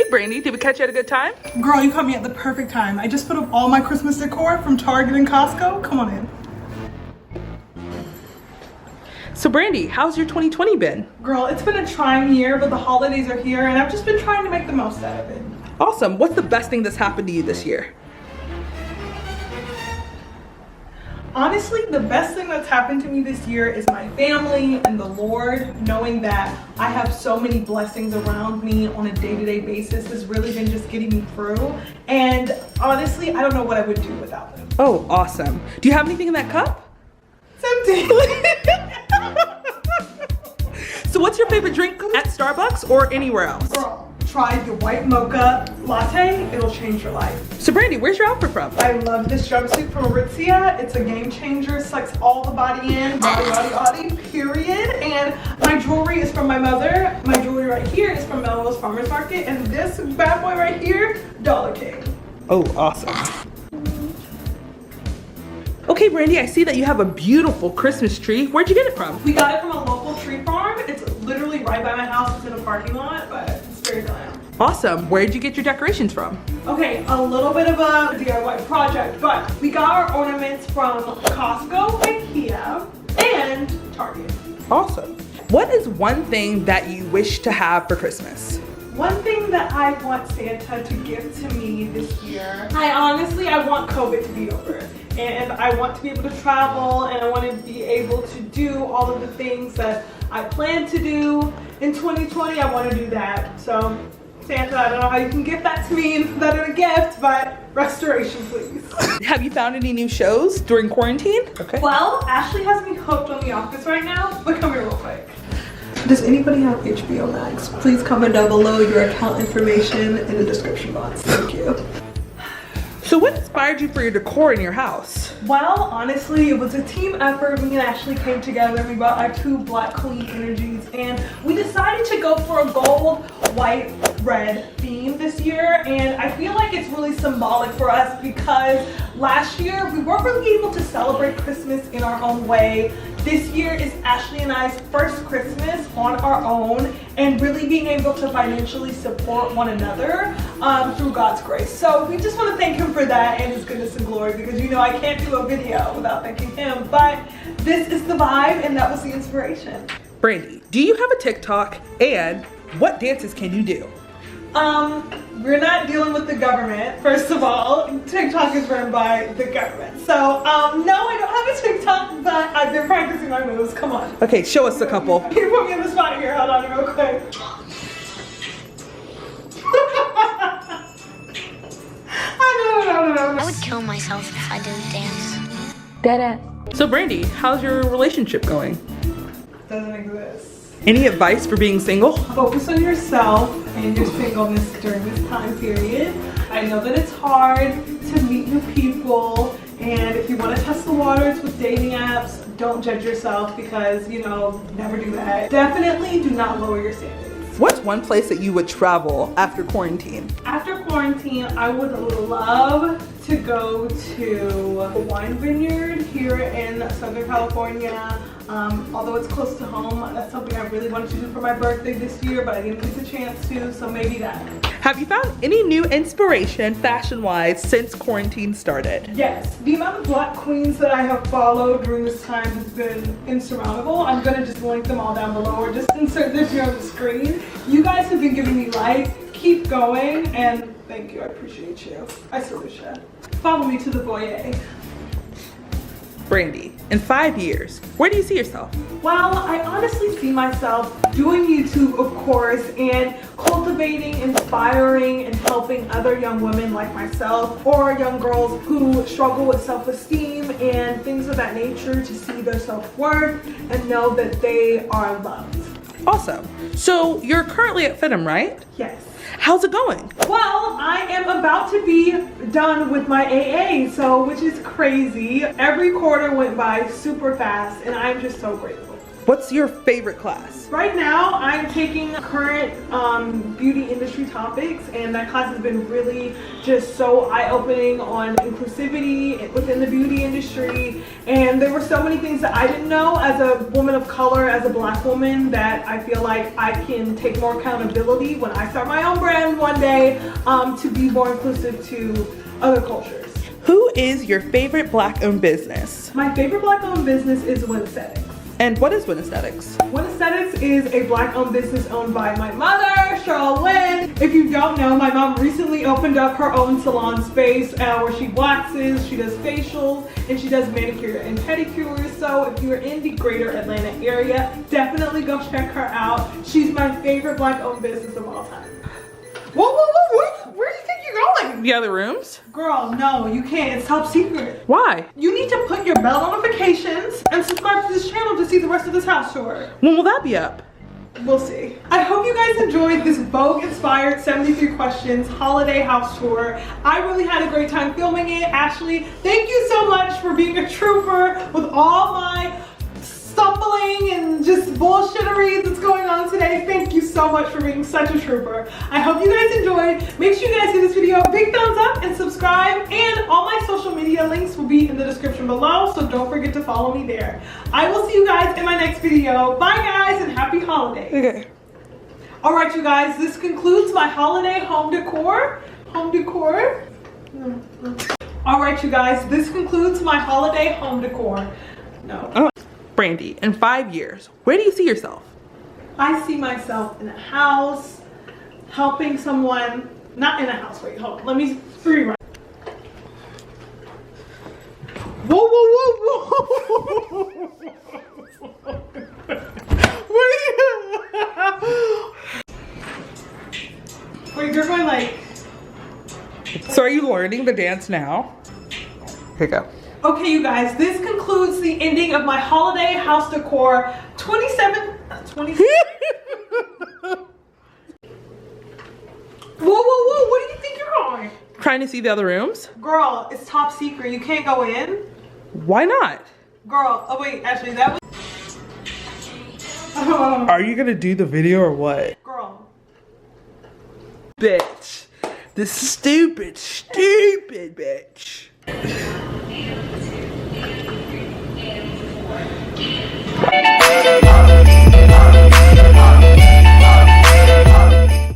Brandy, did we catch you at a good time? Girl, you caught me at the perfect time. I just put up all my Christmas decor from Target and Costco. Come on in. So Brandy, how's your 2020 been? Girl, it's been a trying year, but the holidays are here and I've just been trying to make the most out of it. Awesome. What's the best thing that's happened to you this year? Honestly, the best thing that's happened to me this year is my family and the Lord. Knowing that I have so many blessings around me on a day-to-day basis has really been just getting me through. And honestly, I don't know what I would do without them. Oh, awesome. Do you have anything in that cup? It's empty. So what's your favorite drink at Starbucks or anywhere else? Girl, try the white mocha latte. It'll change your life. So Brandy, where's your outfit from? I love this jumpsuit from Aritzia. It's a game changer, sucks all the body in, body, period. And my jewelry is from my mother. My jewelry right here is from Melrose Farmers Market. And this bad boy right here, Dollar King. Oh, awesome. Okay, Brandy, I see that you have a beautiful Christmas tree. Where'd you get it from? We got it from a local tree farm. It's literally right by my house. It's in a parking lot, but it's very glam. Awesome. Where'd you get your decorations from? Okay, a little bit of a DIY project, but we got our ornaments from Costco, IKEA, and Target. Awesome. What is one thing that you wish to have for Christmas? One thing that I want Santa to give to me this year, I want COVID to be over. And I want to be able to travel, and I want to be able to do all of the things that I plan to do in 2020. I want to do that. So Santa, I don't know how you can give that to me instead of a gift, but restoration, please. Have you found any new shows during quarantine? Okay. Well, Ashley has me hooked on The Office right now, but come here real quick. Does anybody have HBO Max? Please comment down below your account information in the description box. Thank you. So what inspired you for your decor in your house? Well, honestly, it was a team effort. Me and Ashley came together. We brought our two black queen energies and we decided to go for a gold, white, red theme this year. And I feel like it's really symbolic for us because last year we weren't really able to celebrate Christmas in our own way. This year is Ashley and I's first Christmas on our own and really being able to financially support one another through God's grace. So we just want to thank him for that and his goodness and glory, because you know I can't do a video without thanking him, but this is the vibe and that was the inspiration. Brandy, do you have a TikTok, and what dances can you do? We're not dealing with the government, first of all. TikTok is run by the government. So, no, I don't have a TikTok, but I've been practicing my moves. Come on. Okay, show us a couple. You put me in the spot here. Hold on real quick. I would kill myself if I didn't dance. Deadass. So Brandy, how's your relationship going? Doesn't exist. Any advice for being single? Focus on yourself and your singleness during this time period. I know that it's hard to meet new people, and if you want to test the waters with dating apps, don't judge yourself because, you know, never do that. Definitely do not lower your standards. What's one place that you would travel after quarantine? After quarantine, I would love to go to a wine vineyard here in Southern California. Although it's close to home, that's something I really wanted to do for my birthday this year, but I didn't get the chance to, so maybe that. Have you found any new inspiration fashion-wise since quarantine started? Yes, the amount of black queens that I have followed during this time has been insurmountable. I'm gonna just link them all down below or just insert this here on the screen. You guys have been giving me life. Keep going, and thank you, I appreciate you. I salute you. Follow me to the foyer. Brandy, in 5 years, where do you see yourself? Well, I honestly see myself doing YouTube, of course, and cultivating, inspiring, and helping other young women like myself or young girls who struggle with self-esteem and things of that nature to see their self-worth and know that they are loved. Awesome. So you're currently at FITM, right? Yes. How's it going? Well, I am about to be done with my AA, which is crazy. Every quarter went by super fast, and I'm just so grateful. What's your favorite class? Right now, I'm taking current beauty industry topics, and that class has been really just so eye-opening on inclusivity within the beauty industry. And there were so many things that I didn't know as a woman of color, as a Black woman, that I feel like I can take more accountability when I start my own brand one day to be more inclusive to other cultures. Who is your favorite Black-owned business? My favorite Black-owned business is Win Aesthetics. And what is Win Aesthetics? Win Aesthetics is a Black-owned business owned by my mother, Cheryl Wynn. If you don't know, my mom recently opened up her own salon space where she waxes, she does facials, and she does manicure and pedicures. So if you're in the greater Atlanta area, definitely go check her out. She's my favorite Black-owned business of all time. Whoa, where do you think you're going? The other rooms? Girl, no, you can't. It's top secret. Why? You need to put your bell notifications and subscribe to this channel to see the rest of this house tour. When will that be up? We'll see. I hope you guys enjoyed this Vogue-inspired 73 questions holiday house tour. I really had a great time filming it. Ashley, thank you so much for being a trooper with all my stumbling and just bullshittery that's going on today. Thank you so much for being such a trooper. I hope you guys enjoyed. Make sure you guys give this video a big thumbs up and subscribe, and all my social media links will be in the description below, so don't forget to follow me there. I will see you guys in my next video. Bye guys, and happy holidays. Okay. Alright you guys, this concludes my holiday home decor. Alright you guys, this concludes my holiday home decor. No. Brandy, in 5 years, where do you see yourself? I see myself in a house, helping someone, not in a house, wait, hold on, let me rewrite. Whoa. Wait, you're going like... So are you learning the dance now? Here you go. Okay, you guys, this concludes the ending of my holiday house decor 27. Whoa, where do you think you're going? Trying to see the other rooms? Girl, it's top secret, you can't go in. Why not? Girl, oh wait, actually that was... Are you gonna do the video or what? Girl. Bitch. This stupid bitch.